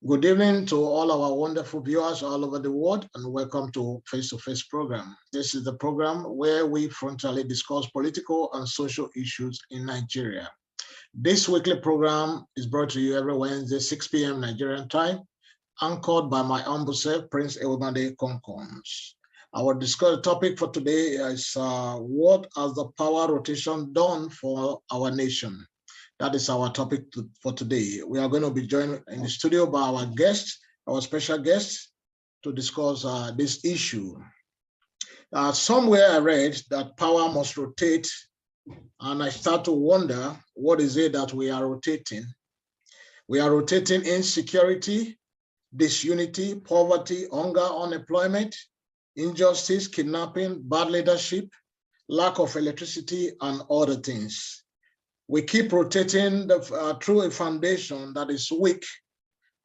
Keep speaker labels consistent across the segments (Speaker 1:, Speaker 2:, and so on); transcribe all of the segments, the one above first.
Speaker 1: Good evening to all our wonderful viewers all over the world, and welcome to Face-to-Face program. This is the program where we frontally discuss political and social issues in Nigeria. This weekly program is brought to you every Wednesday, 6 p.m. Nigerian time, anchored by my humble self, Prince Ewubade Konkons. Our discuss topic for today is what has the power rotation done for our nation? That is our topic for today. We are going to be joined in the studio by our guests, our special guests, to discuss this issue. Somewhere I read that power must rotate, and I start to wonder, what is it that we are rotating? We are rotating insecurity, disunity, poverty, hunger, unemployment, injustice, kidnapping, bad leadership, lack of electricity, and other things. We keep rotating through a foundation that is weak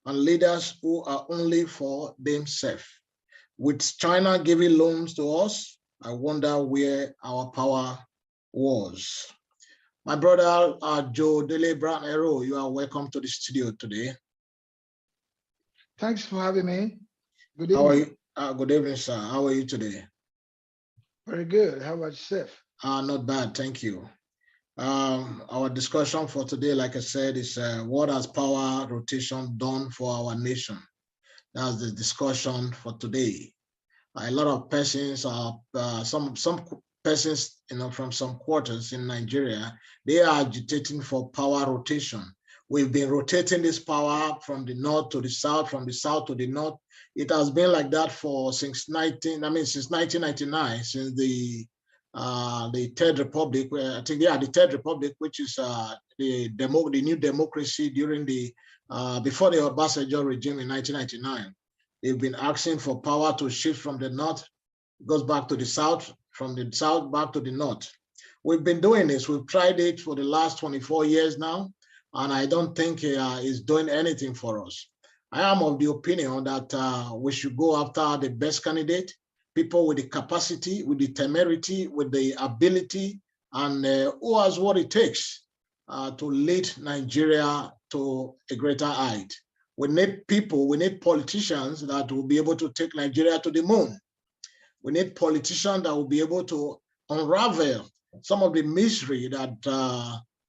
Speaker 1: and leaders who are only for themselves. With China giving loans to us, I wonder where our power was. My brother, Joe Dele Brown Arrow, you are welcome to the studio today.
Speaker 2: Thanks for having me. Good evening.
Speaker 1: How are you? Good evening, sir. How are you today?
Speaker 2: Very good. How about yourself?
Speaker 1: Not bad, thank you. Our discussion for today, like I said, is what has power rotation done for our nation? That's the discussion for today. A lot of persons are, some persons, from some quarters in Nigeria, they are agitating for power rotation. We've been rotating this power from the north to the south, from the south to the north. It has been like that since 1999, since the Third Republic, I think, the Third Republic, which is the new democracy during the before the Obasanjo regime in 1999. They've been asking for power to shift from the north, goes back to the south, from the south back to the north. We've been doing this. We've tried it for the last 24 years now, and I don't think it's doing anything for us. I am of the opinion that we should go after the best candidate, people with the capacity, with the temerity, with the ability, and who has what it takes to lead Nigeria to a greater height. We need people, we need politicians that will be able to take Nigeria to the moon. We need politicians that will be able to unravel some of the misery that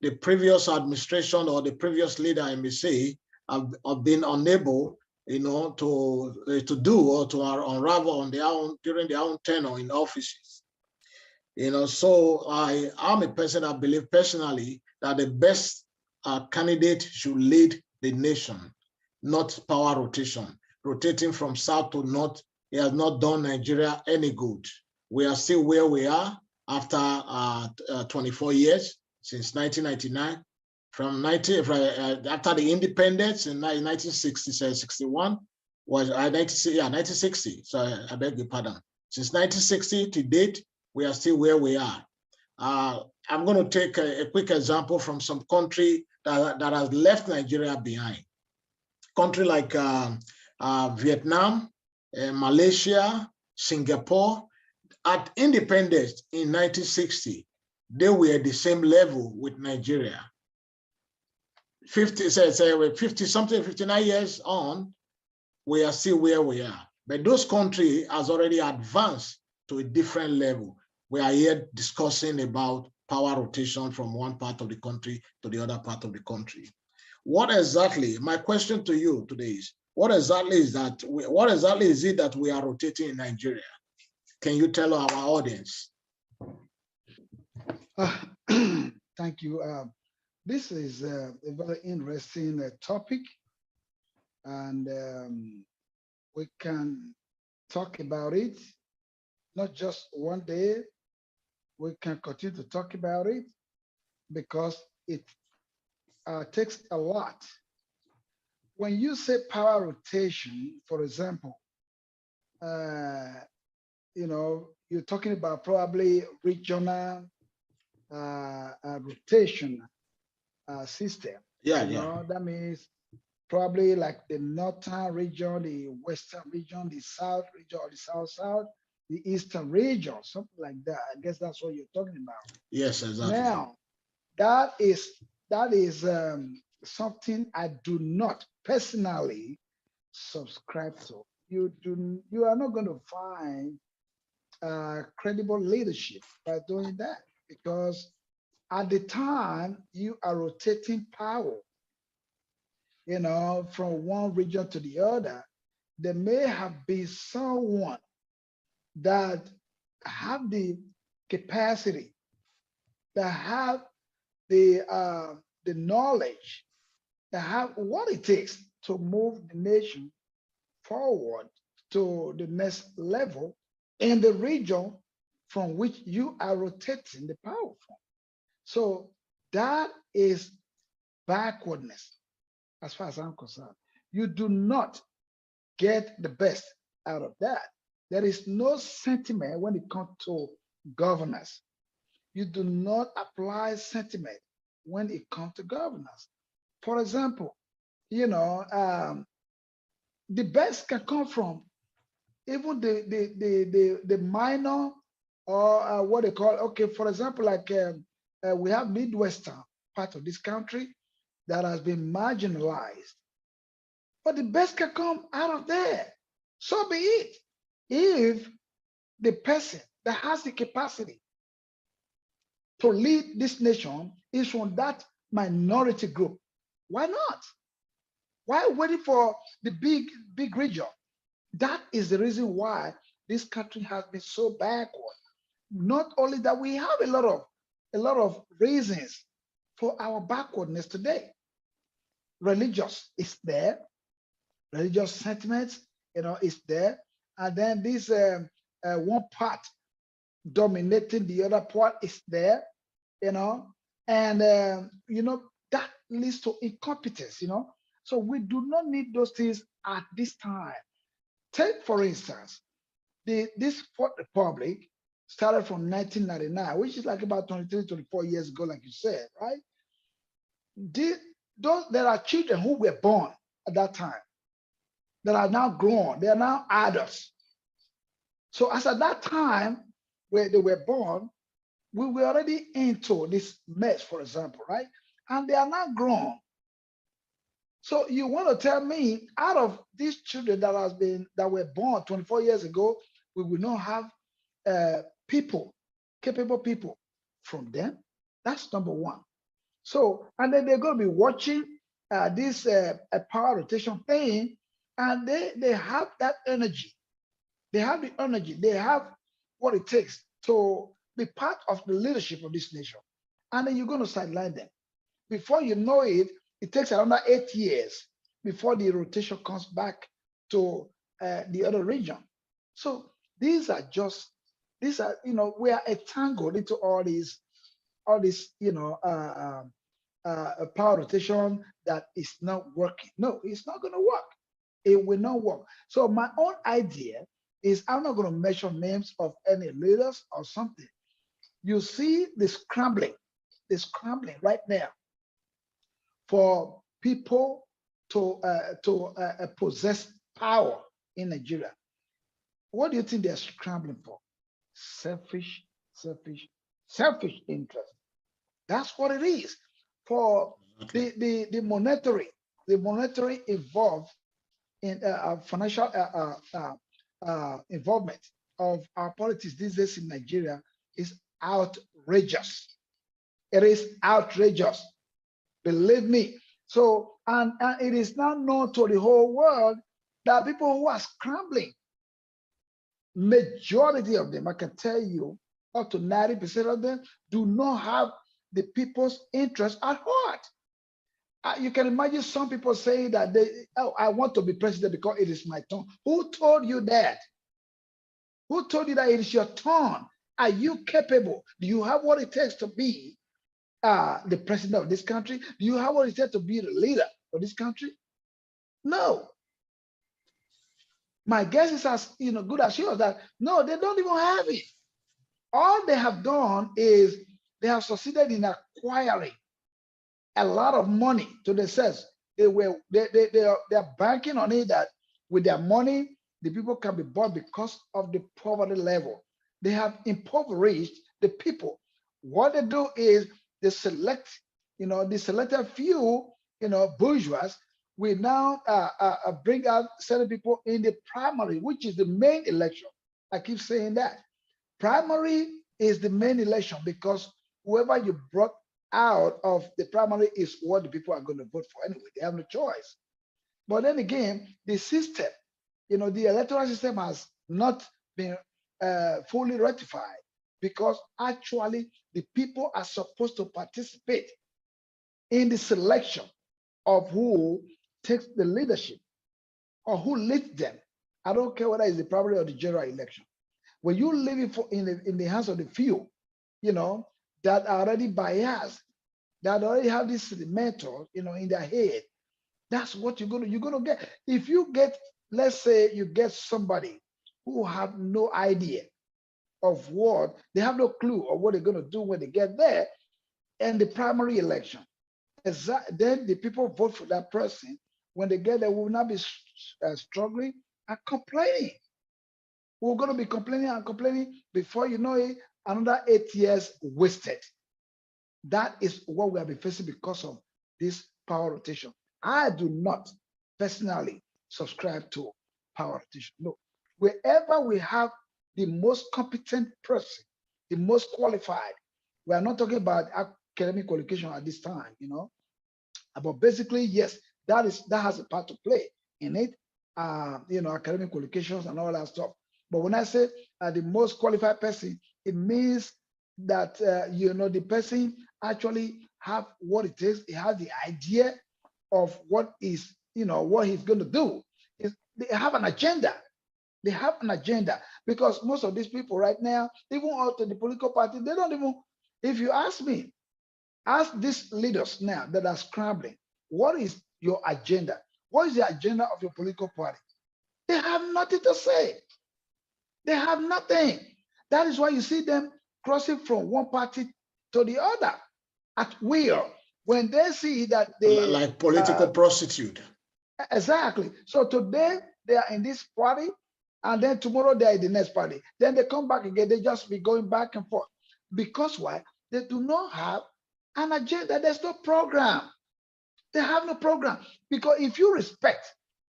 Speaker 1: the previous administration or the previous leader, I may say, have been unable to do or to unravel on their own during their own tenure in offices. So I am a person that believes personally that the best candidate should lead the nation, not power rotation. Rotating from south to north, it has not done Nigeria any good. We are still where we are after 24 years, since 1999. After the independence in 1961, was 1960. So I beg your pardon. Since 1960 to date, we are still where we are. I'm going to take a quick example from some country that has left Nigeria behind. Country like Vietnam, Malaysia, Singapore. At independence in 1960, they were at the same level with Nigeria. 59 years on, we are still where we are. But those countries has already advanced to a different level. We are here discussing about power rotation from one part of the country to the other part of the country. What exactly, my question to you today is, what exactly is it that we are rotating in Nigeria? Can you tell our audience?
Speaker 2: Thank you. This is a very interesting topic, and we can talk about it, not just one day. We can continue to talk about it because it takes a lot. When you say power rotation, for example, you're talking about probably regional rotation system. That means probably like the northern region, the western region, the south region, or the south, the eastern region, something like that. I guess that's what you're talking about.
Speaker 1: Yes, exactly.
Speaker 2: Now, that is something I do not personally subscribe to. You are not going to find credible leadership by doing that, because at the time you are rotating power, from one region to the other. There may have been someone that have the capacity, that have the knowledge, that have what it takes to move the nation forward to the next level in the region from which you are rotating the power from. So that is backwardness as far as I'm concerned. You do not get the best out of that. There is no sentiment when it comes to governance. You do not apply sentiment when it comes to governance. For example, the best can come from even the minor, or what they call, okay, for example, like we have Midwestern part of this country that has been marginalized, but the best can come out of there. So be it. If the person that has the capacity to lead this nation is from that minority group, why not? Why waiting for the big region? That is the reason why this country has been so backward. Not only that, we have a lot of reasons for our backwardness today. Religious is there, religious sentiments, is there, and then this one part dominating the other part is there, you know, and that leads to incompetence. So we do not need those things at this time. Take for instance, this Fourth Republic started from 1999, which is like about 23, 24 years ago, like you said, right? There are children who were born at that time that are now grown, they are now adults. So as at that time where they were born, we were already into this mess, for example, right? And they are now grown. So you want to tell me, out of these children that were born 24 years ago, we will not have people, capable people from them? That's number one. So, and then they're going to be watching this power rotation thing, and they have that energy. They have the energy. They have what it takes to be part of the leadership of this nation. And then you're going to sideline them. Before you know it, it takes another 8 years before the rotation comes back to the other region. So these are, we are entangled into all this, power rotation that is not working. No, it's not going to work. It will not work. So my own idea is, I'm not going to mention names of any leaders or something. You see the scrambling right now for people to possess power in Nigeria. What do you think they're scrambling for? Selfish, selfish, selfish interest. That's what it is. For
Speaker 1: Okay.
Speaker 2: the monetary involved in financial involvement of our politics these days in Nigeria is outrageous. It is outrageous. Believe me. So, and it is now known to the whole world that people who are scrambling, majority of them, I can tell you, up to 90% of them, do not have the people's interest at heart. You can imagine some people saying that I want to be president because it is my turn. Who told you that? Who told you that it is your turn? Are you capable? Do you have what it takes to be the president of this country? Do you have what it takes to be the leader of this country? No. My guess is as good as yours that no, they don't even have it. All they have done is they have succeeded in acquiring a lot of money to themselves. They are banking on it that with their money, the people can be bought because of the poverty level. They have impoverished the people. What they do is they select, the selected few, bourgeois we now bring out certain people in the primary, which is the main election. I keep saying that. Primary is the main election because whoever you brought out of the primary is what the people are going to vote for anyway. They have no choice. But then again, the system, the electoral system has not been fully ratified because actually the people are supposed to participate in the selection of who takes the leadership or who leads them. I don't care whether it's the primary or the general election. When you leave it in the hands of the few, that are already biased, that already have this mentor, in their head, that's what you're gonna get. If you get, let's say you get somebody who have no idea of what, they have no clue of what they're gonna do when they get there, and the primary election, then the people vote for that person. When they get there, will not be struggling and complaining. We're going to be complaining and complaining before you know it, another 8 years wasted. That is what we have been facing because of this power rotation. I do not personally subscribe to power rotation. No, wherever we have the most competent person, the most qualified, we are not talking about academic qualification at this time, but basically, yes, that has a part to play in it, academic qualifications and all that stuff. But when I say the most qualified person, it means that the person actually have what it takes. He has the idea of what is what he's going to do. They have an agenda. They have an agenda because most of these people right now, even out of the political party, they don't even. If you ask me, ask these leaders now that are scrambling, what is your agenda? What is the agenda of your political party? They have nothing to say. They have nothing. That is why you see them crossing from one party to the other at will. When they see that they
Speaker 1: like political prostitute.
Speaker 2: Exactly. So today they are in this party, and then tomorrow they are in the next party. Then they come back again. They just be going back and forth. Because why? They do not have an agenda. There's no program. They have no program. Because if you respect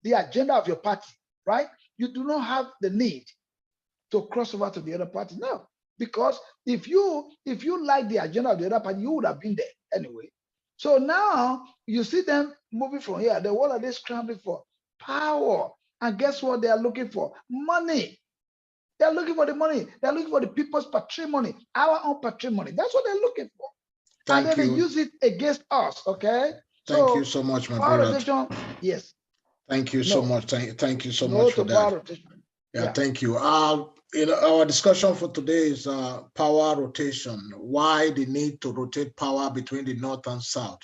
Speaker 2: the agenda of your party, right, you do not have the need to cross over to the other party. No. Because if you like the agenda of the other party, you would have been there anyway. So now you see them moving from here. What are they scrambling for? Power. And guess what they are looking for? Money. They're looking for the money. They're looking for the people's patrimony, our own patrimony. That's what they're looking for.
Speaker 1: Thank
Speaker 2: and then
Speaker 1: you.
Speaker 2: They use it against us. Okay.
Speaker 1: Thank you so much, my
Speaker 2: power
Speaker 1: brother.
Speaker 2: Rotation, yes.
Speaker 1: Thank you so much. Thank you so
Speaker 2: no
Speaker 1: much for
Speaker 2: to
Speaker 1: that.
Speaker 2: Power rotation.
Speaker 1: Yeah, thank you. Our discussion for today is power rotation. Why the need to rotate power between the North and South?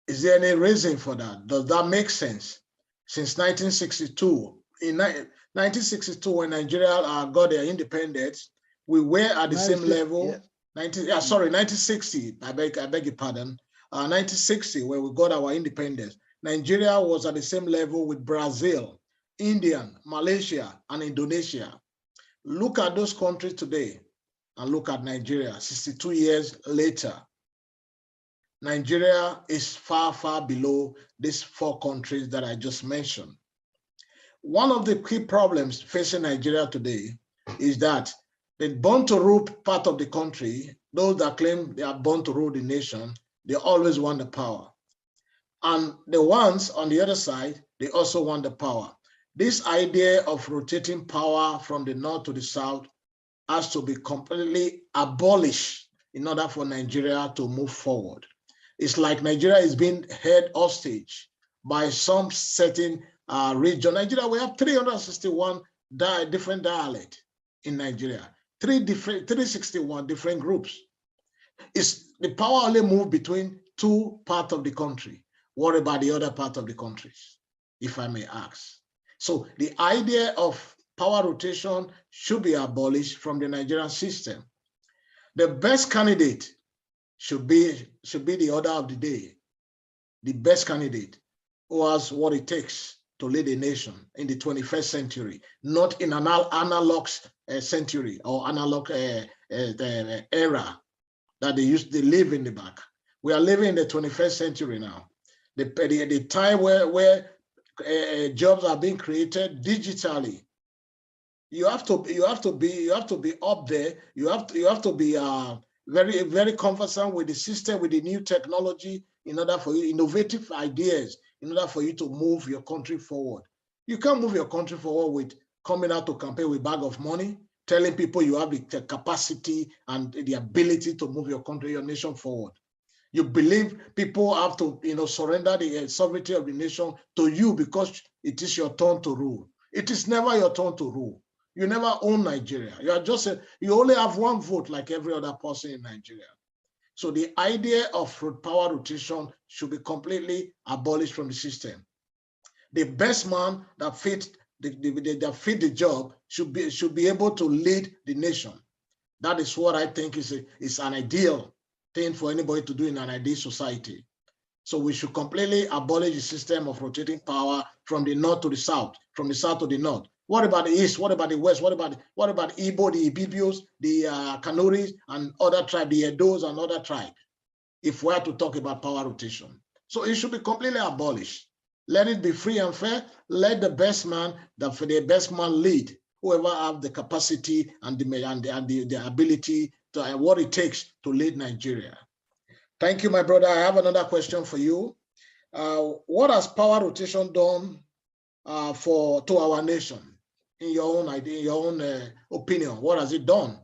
Speaker 1: Is there any reason for that? Does that make sense? Since 1962, in 1962, when Nigeria got their independence, we were at the same level. Yes. 1960. I beg your pardon. 1960, when we got our independence, Nigeria was at the same level with Brazil, India, Malaysia, and Indonesia. Look at those countries today and look at Nigeria 62 years later. Nigeria is far, far below these 4 countries that I just mentioned. One of the key problems facing Nigeria today is that the born to rule part of the country, those that claim they are born to rule the nation, they always want the power. And the ones on the other side, they also want the power. This idea of rotating power from the North to the South has to be completely abolished in order for Nigeria to move forward. It's like Nigeria is being held hostage by some certain region. Nigeria, we have 361 different dialects in Nigeria, 361 different groups. The power only move between 2 parts of the country. What about the other part of the countries, if I may ask? So the idea of power rotation should be abolished from the Nigerian system. The best candidate should be the order of the day. The best candidate who has what it takes to lead a nation in the 21st century, not in an analog century or analog era that they live in the back. We are living in the 21st century now. the time where jobs are being created digitally. You have to be up there. You have to be very, very conversant with the system, with the new technology, in order for you, innovative ideas, in order for you to move your country forward. You can't move your country forward with coming out to campaign with a bag of money, telling people you have the capacity and the ability to move your country, your nation forward. You believe people have to, surrender the sovereignty of the nation to you because it is your turn to rule. It is never your turn to rule. You never own Nigeria. You only have one vote like every other person in Nigeria. So the idea of power rotation should be completely abolished from the system. The best man that fit the job should be able to lead the nation. That is what I think is an ideal thing for anybody to do in an ideal society. So we should completely abolish the system of rotating power from the north to the south, from the south to the north. What about the east? What about the west? What about Igbo, the Ibibios, the Kanuris, and other tribes, the Edos and other tribes, if we are to talk about power rotation? So it should be completely abolished. Let it be free and fair. Let the best man lead. Whoever have the capacity and the ability to what it takes to lead Nigeria. Thank you, my brother. I have another question for you. What has power rotation done to our nation? In your own idea, in your own opinion, what has it done?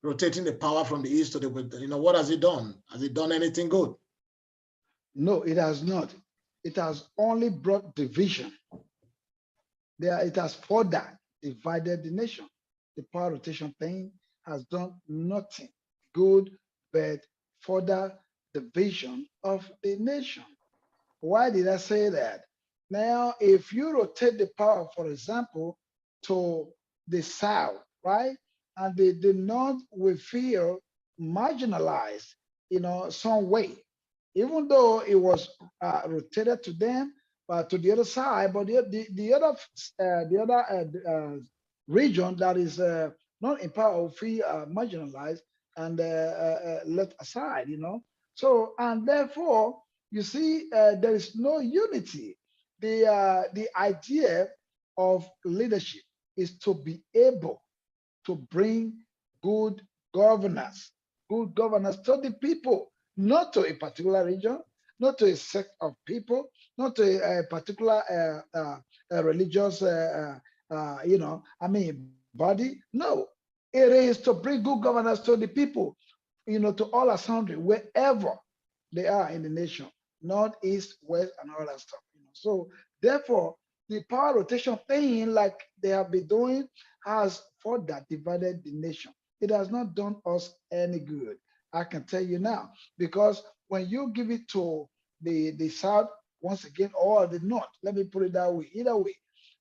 Speaker 1: Rotating the power from the east to the west, what has it done? Has it done anything good?
Speaker 2: No, it has not. It has only brought division. It has further divided the nation. The power rotation thing has done nothing good but further division of the nation. Why did I say that? Now, if you rotate the power, for example, to the south, right, and the north will feel marginalized, some way, even though it was rotated to them, but to the other side, but the other region that is not in power will feel marginalized and left aside, So, and therefore, you see, there is no unity. The idea of leadership is to be able to bring good governance, good governance to the people, not to a particular region, not to a sect of people, not to a particular religious, body. No, it is to bring good governance to the people, to all assembly, wherever they are in the nation, north, east, west, and all that stuff. So therefore, the power rotation thing, like they have been doing, has further divided the nation. It has not done us any good. I can tell you now, because when you give it to the south, once again, or the north, let me put it that way, either way,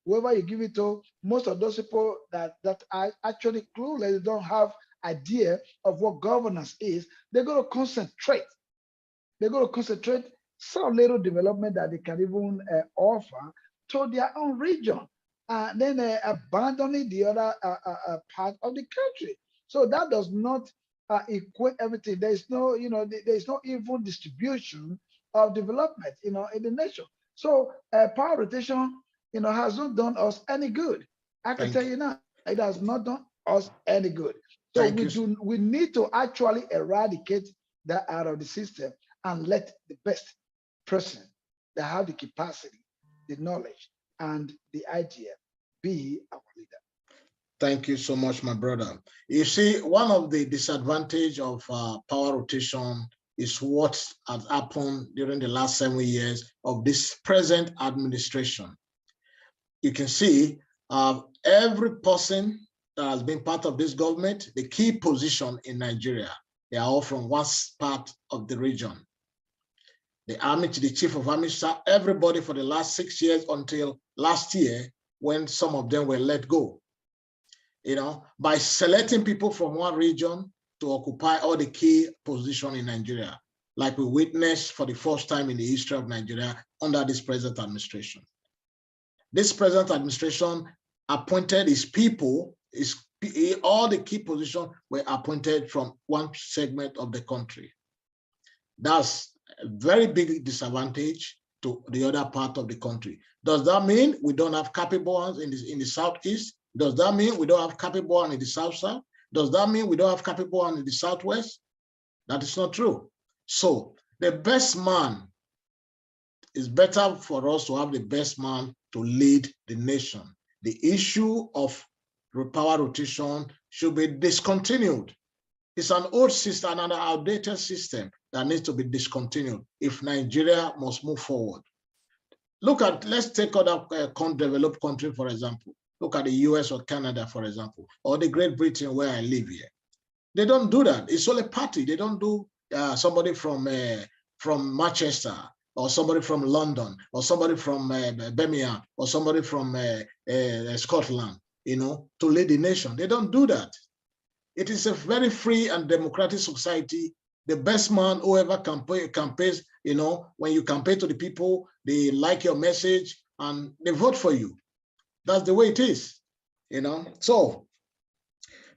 Speaker 2: whoever you give it to, most of those people that are actually clueless, they don't have idea of what governance is, they're going to concentrate. They're going to concentrate some little development that they can even offer to their own region, and then abandoning the other part of the country. So that does not equate everything. There is no, there is no even distribution of development, in the nation. So power rotation, has not done us any good. I can tell you now, it has not done us any good. So we need to actually eradicate that out of the system and let the best person that have the capacity, the knowledge, and the idea be our leader.
Speaker 1: Thank you so much, my brother. You see, one of the disadvantages of power rotation is what has happened during the last 7 years of this present administration. You can see every person that has been part of this government, the key position in Nigeria, they are all from one part of the region. The army to the chief of army staff, everybody for the last 6 years until last year, when some of them were let go. By selecting people from one region to occupy all the key positions in Nigeria, like we witnessed for the first time in the history of Nigeria under this present administration. This present administration appointed his people, all the key positions were appointed from one segment of the country. That's a very big disadvantage. to the other part of the country. Does that mean we don't have capable ones in the southeast? Does that mean we don't have capable ones in the south? Does that mean we don't have capable ones in the southwest? That is not true. So the best man, is better for us to have the best man to lead the nation. The issue of power rotation should be discontinued. It's an old system, an outdated system that needs to be discontinued if Nigeria must move forward. Let's take other developed countries, for example. Look at the US or Canada, for example, or the Great Britain where I live here. They don't do that. It's all a party. They don't do somebody from Manchester, or somebody from London, or somebody from Birmingham, or somebody from Scotland, to lead the nation. They don't do that. It is a very free and democratic society. The best man, whoever campaigns, when you campaign to the people, they like your message and they vote for you. That's the way it is, So,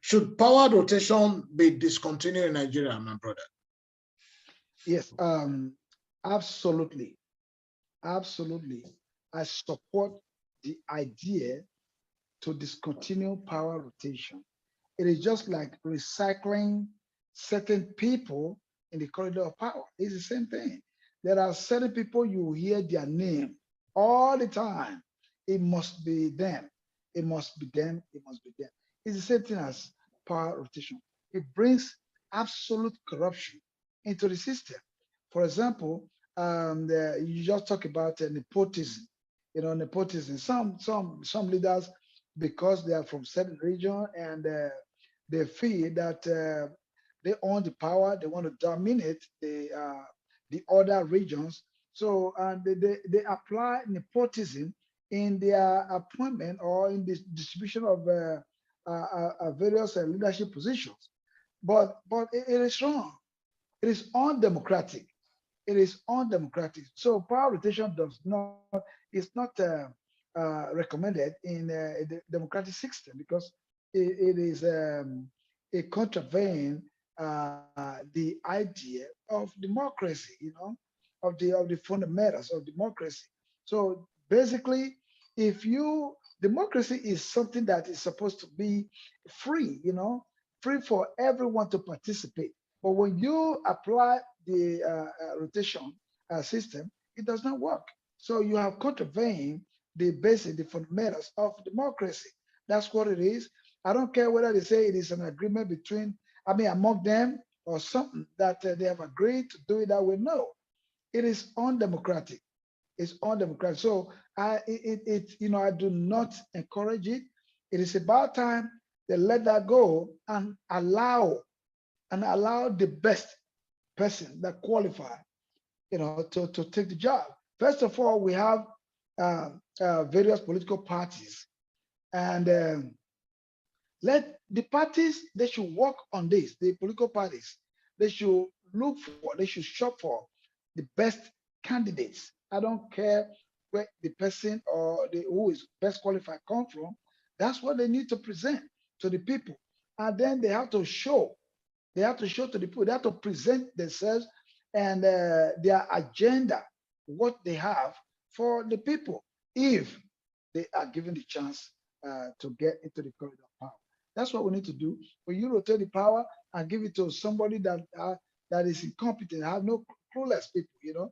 Speaker 1: should power rotation be discontinued in Nigeria, my brother?
Speaker 2: Yes, absolutely. Absolutely. I support the idea to discontinue power rotation. It is just like recycling certain people in the corridor of power. It's the same thing. There are certain people you hear their name all the time. It must be them. It must be them. It must be them. It's the same thing as power rotation. It brings absolute corruption into the system. For example, you just talk about nepotism. Nepotism. Some leaders, because they are from certain region and they feel that they own the power, they want to dominate the other regions. So they apply nepotism in their appointment or in the distribution of various leadership positions. But it is wrong. It is undemocratic. It is undemocratic. So power rotation is not recommended in the democratic system because it is a contravene the idea of democracy, of the fundamentals of democracy. So basically, democracy is something that is supposed to be free, free for everyone to participate. But when you apply the rotation system, it does not work. So you have contravened the basic, the fundamentals of democracy. That's what it is. I don't care whether they say it is an agreement among them or something that they have agreed to do it that way. No, it is undemocratic. It's undemocratic. So I do not encourage it. It is about time they let that go and allow the best person that qualify, to take the job. First of all, we have various political parties, and let the parties, they should work on this. The political parties, they should they should shop for the best candidates. I don't care where the person or who is best qualified come from. That's what they need to present to the people, and then they have to show. They have to show to the people. They have to present themselves and their agenda, what they have for the people, if they are given the chance to get into the corridor of power. That's what we need to do. When you rotate the power and give it to somebody that is incompetent, have no clueless people,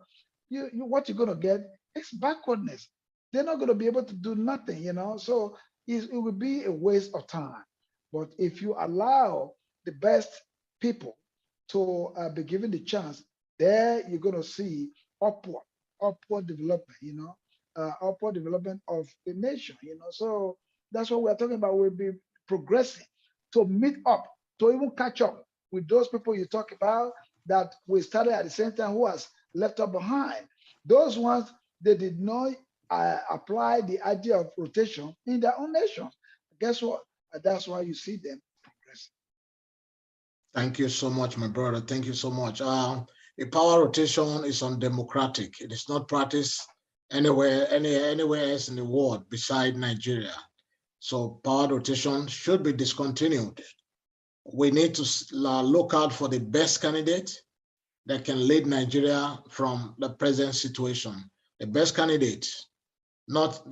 Speaker 2: what you're going to get is backwardness. They're not going to be able to do nothing, So it will be a waste of time. But if you allow the best people to be given the chance, there you're going to see upward development, upward development of the nation, So that's what we're talking about. We'll be progressing to meet up, to even catch up with those people you talk about that we started at the same time who has left up behind. Those ones, they did not apply the idea of rotation in their own nations. Guess what? That's why you see them progressing.
Speaker 1: Thank you so much, my brother. Thank you so much. A power rotation is undemocratic. It is not practiced anywhere else in the world beside Nigeria. So power rotation should be discontinued. We need to look out for the best candidate that can lead Nigeria from the present situation. the best candidate, not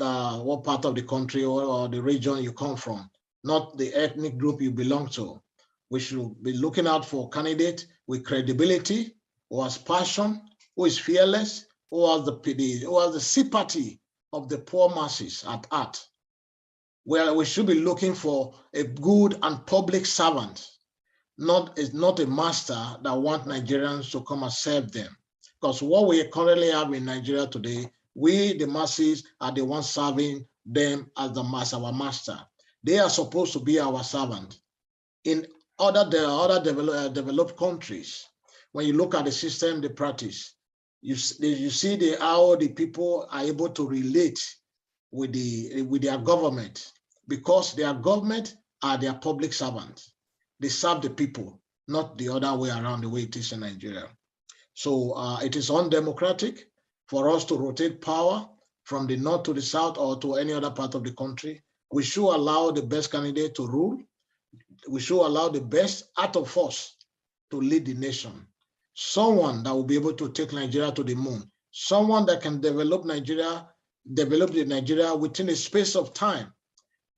Speaker 1: what part of the country or the region you come from, not the ethnic group you belong to. We should be looking out for a candidate with credibility, who has passion, who is fearless, who has the sympathy of the poor masses at heart. Well, we should be looking for a good and public servant, not a master that wants Nigerians to come and serve them. Because what we currently have in Nigeria today, we, the masses, are the ones serving them as our master. They are supposed to be our servant. In other developed countries, when you look at the system they practice, you see how the people are able to relate with their government, because their government are their public servants. They serve the people, not the other way around, the way it is in Nigeria. So it is undemocratic for us to rotate power from the north to the south or to any other part of the country. We should allow the best candidate to rule. We should allow the best out of us to lead the nation. Someone that will be able to take Nigeria to the moon. Someone that can develop the Nigeria within a space of time.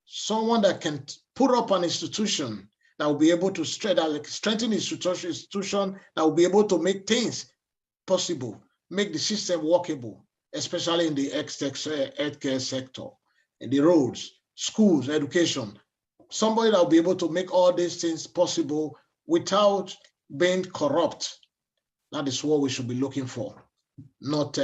Speaker 1: Someone that can put up an institution that will be able to strengthen institution that will be able to make things possible, make the system workable, especially in the healthcare sector, in the roads, schools, education. Somebody that will be able to make all these things possible without being corrupt. That is what we should be looking for, not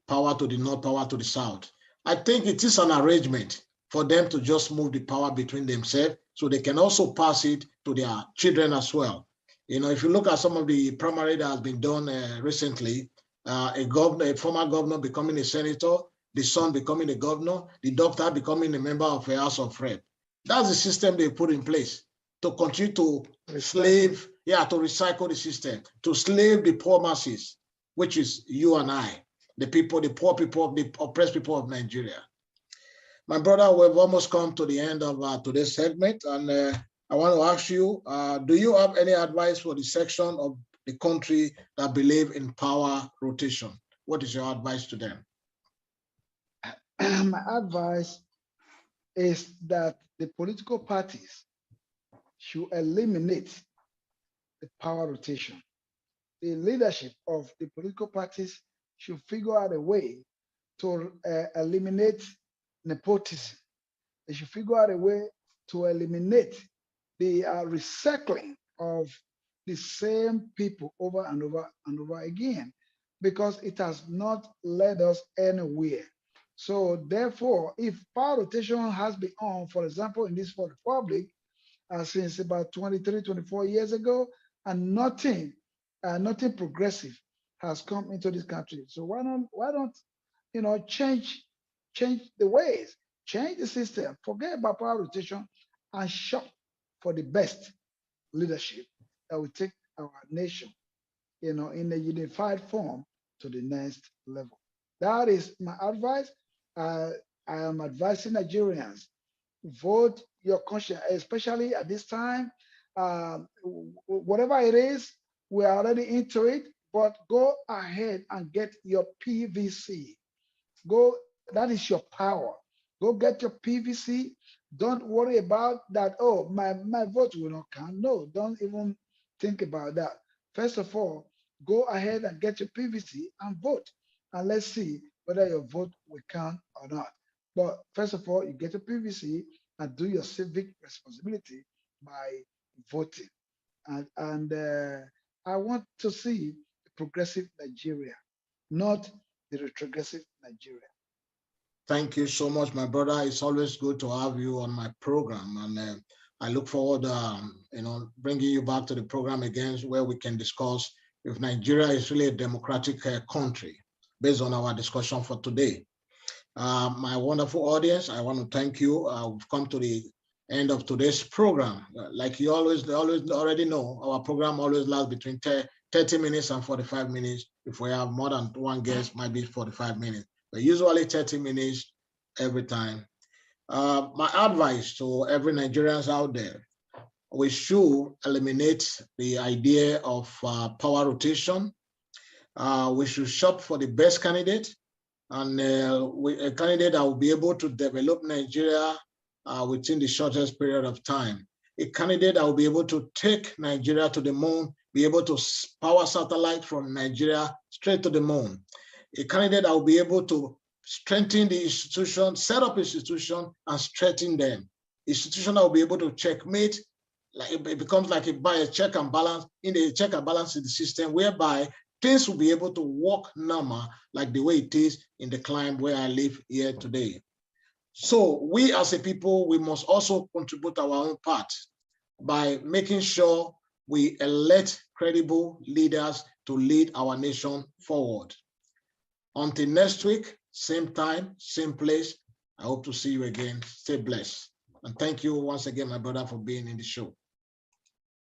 Speaker 1: power to the north, power to the south. I think it is an arrangement for them to just move the power between themselves so they can also pass it to their children as well. You know, if you look at some of the primary that has been done recently, a former governor becoming a senator, the son becoming a governor, the doctor becoming a member of a House of Rep. That's the system they put in place to continue to to recycle the system, to slave the poor masses, which is you and I, the people, the poor people, the oppressed people of Nigeria. My brother, we've almost come to the end of today's segment, and I want to ask you, do you have any advice for the section of the country that believe in power rotation? What is your advice to them?
Speaker 2: My advice is that the political parties should eliminate the power rotation. The leadership of the political parties should figure out a way to eliminate nepotism. They should figure out a way to eliminate the recycling of the same people over and over and over again, because it has not led us anywhere. So therefore, if power rotation has been on, for example, in this Fourth Republic, since about 23, 24 years ago, and nothing progressive has come into this country. So why don't change the ways, change the system, forget about power rotation, and shop for the best leadership that will take our nation, in a unified form to the next level. That is my advice. I am advising Nigerians, vote your conscience, especially at this time. Whatever it is, we're already into it, but go ahead and get your PVC. Go, that is your power. Go get your PVC. Don't worry about that. Oh, my vote will not count. No, don't even think about that. First of all, go ahead and get your PVC and vote. And let's see whether your vote will count or not. But first of all, you get your PVC and do your civic responsibility by voting. And I want to see progressive Nigeria, not the retrogressive Nigeria.
Speaker 1: Thank you so much, my brother. It's always good to have you on my program, and I look forward, bringing you back to the program again, where we can discuss if Nigeria is really a democratic country, based on our discussion for today. My wonderful audience, I want to thank you. We've come to the end of today's program. Like you always already know, our program always lasts between 30 minutes and 45 minutes. If we have more than one guest, might be 45 minutes. But usually 30 minutes every time. My advice to every Nigerians out there, we should eliminate the idea of power rotation. We should shop for the best candidate. and a candidate that will be able to develop Nigeria within the shortest period of time. A candidate that will be able to take Nigeria to the moon, be able to power satellite from Nigeria straight to the moon. A candidate that will be able to strengthen the institution, set up institution and strengthen them. Institution that will be able to checkmate, like it becomes like a check and balance in the check and balance in the system, whereby things will be able to work normal like the way it is in the climate where I live here today. So we as a people, we must also contribute our own part by making sure we elect credible leaders to lead our nation forward. Until next week, same time, same place, I hope to see you again. Stay blessed. And thank you once again, my brother, for being in the show.